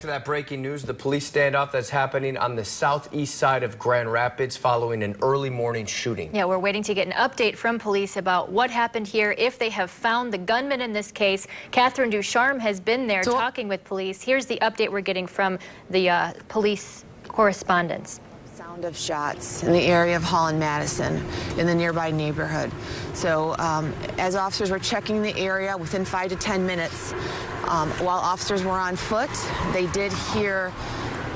To that breaking news, the police standoff that's happening on the southeast side of Grand Rapids following an early morning shooting. Yeah, we're waiting to get an update from police about what happened here, if they have found the gunman in this case. Catherine Ducharme has been there talking with police. Here's the update we're getting from the police correspondents. Sound of shots in the area of Hall and Madison in the nearby neighborhood. So as officers were checking the area within 5 to 10 minutes, while officers were on foot, they did hear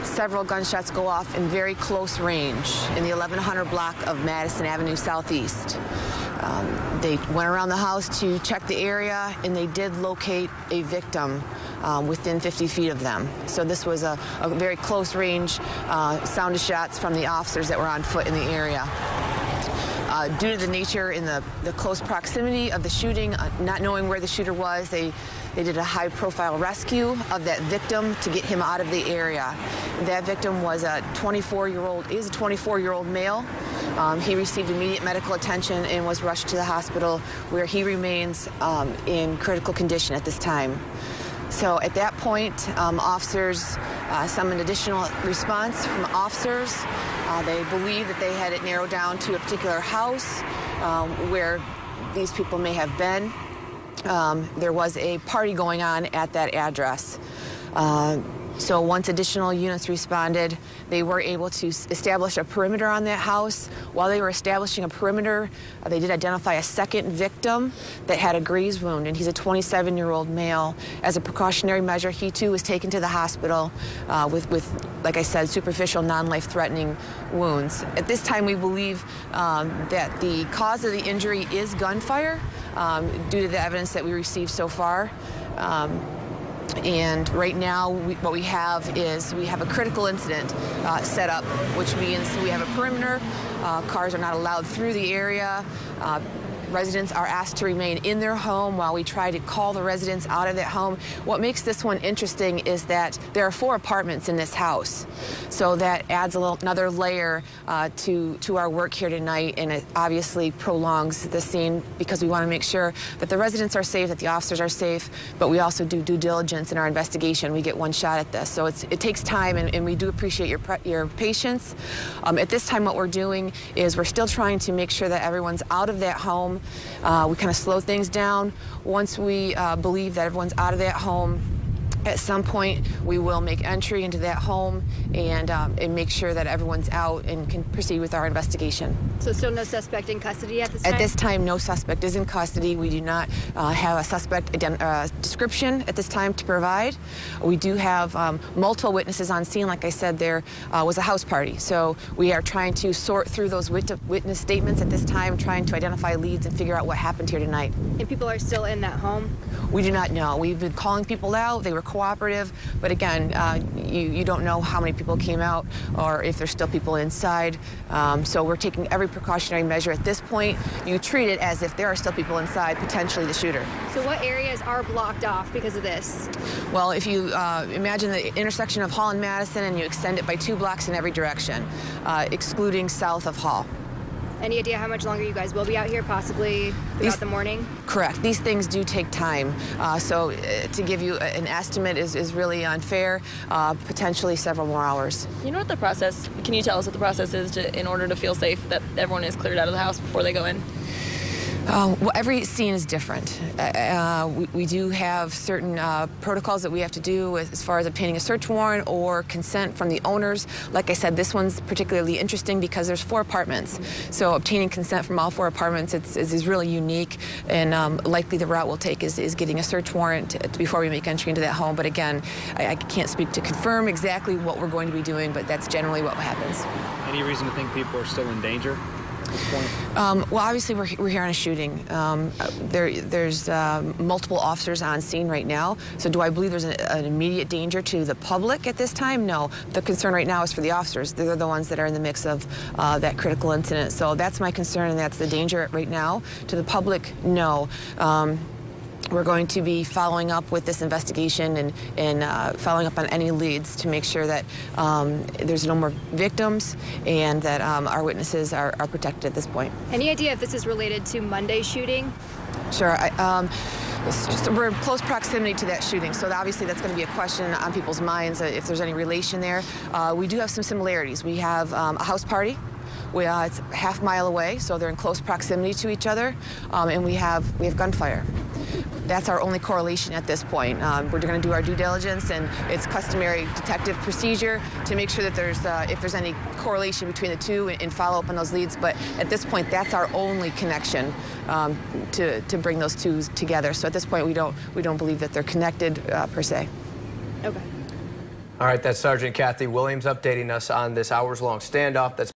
several gunshots go off in very close range in the 1100 block of Madison Avenue Southeast. They went around the house to check the area, and they did locate a victim within 50 feet of them. So this was a very close range sound of shots from the officers that were on foot in the area. Due to the nature in the close proximity of the shooting, not knowing where the shooter was, they did a high-profile rescue of that victim to get him out of the area. That victim was a 24-year-old male. He received immediate medical attention and was rushed to the hospital, where he remains in critical condition at this time. So at that point, officers summoned additional response from officers. They believed that they had it narrowed down to a particular house where these people may have been. There was a party going on at that address. So once additional units responded, they were able to establish a perimeter on that house. While they were establishing a perimeter, they did identify a second victim that had a graze wound, and he's a 27-year-old male. As a precautionary measure, he too was taken to the hospital with, like I said, superficial, non-life-threatening wounds. At this time, we believe that the cause of the injury is gunfire due to the evidence that we received so far. And right now, what we have is we have a critical incident set up, which means we have a perimeter. Cars are not allowed through the area. Residents are asked to remain in their home while we try to call the residents out of that home. What makes this one interesting is that there are 4 apartments in this house. So that adds another layer to our work here tonight, and it obviously prolongs the scene because we want to make sure that the residents are safe, that the officers are safe, but we also do due diligence in our investigation. We get one shot at this. So it takes time, and we do appreciate your patience. At this time, what we're doing is we're still trying to make sure that everyone's out of that home. We kind of slow things down. Once we believe that everyone's out of that home, at some point we will make entry into that home and make sure that everyone's out and can proceed with our investigation. So still no suspect in custody at this time? At this time, no suspect is in custody. We do not have a suspect description at this time to provide. We do have multiple witnesses on scene. Like I said, there was a house party. So we are trying to sort through those witness statements at this time, trying to identify leads and figure out what happened here tonight. And people are still in that home? We do not know. We've been calling people out. They were cooperative, but again, you don't know how many people came out or if there's still people inside. So we're taking every precautionary measure at this point. You treat it as if there are still people inside, potentially the shooter. So what areas are blocked off because of this? Well, if you imagine the intersection of Hall and Madison and you extend it by 2 blocks in every direction, excluding south of Hall. Any idea how much longer you guys will be out here, possibly throughout the morning? Correct. These things do take time. So to give you an estimate is really unfair, potentially several more hours. You know what the process, can you tell us what the process is in order to feel safe that everyone is cleared out of the house before they go in? Well, every scene is different. We do have certain protocols that we have to do as far as obtaining a search warrant or consent from the owners. Like I said, this one's particularly interesting because there's 4 apartments. So obtaining consent from all 4 apartments is really unique, and likely the route we'll take is getting a search warrant before we make entry into that home. But again, I can't speak to confirm exactly what we're going to be doing, but that's generally what happens. Any reason to think people are still in danger? Well, obviously, we're here on a shooting. There's multiple officers on scene right now. So do I believe there's an immediate danger to the public at this time? No. The concern right now is for the officers. They're the ones that are in the mix of that critical incident. So that's my concern, and that's the danger right now. To the public, no. We're going to be following up with this investigation and following up on any leads to make sure that there's no more victims and that our witnesses are protected at this point. Any idea if this is related to Monday's shooting? Sure. we're in close proximity to that shooting, so obviously that's going to be a question on people's minds if there's any relation there. We do have some similarities. We have a house party. It's a half-mile away, so they're in close proximity to each other, and we have gunfire. That's our only correlation at this point. We're going to do our due diligence, and it's customary detective procedure to make sure that if there's any correlation between the two and follow up on those leads. But at this point, that's our only connection to bring those two together. So at this point, we don't believe that they're connected per se. Okay. All right, that's Sergeant Kathy Williams updating us on this hours-long standoff that's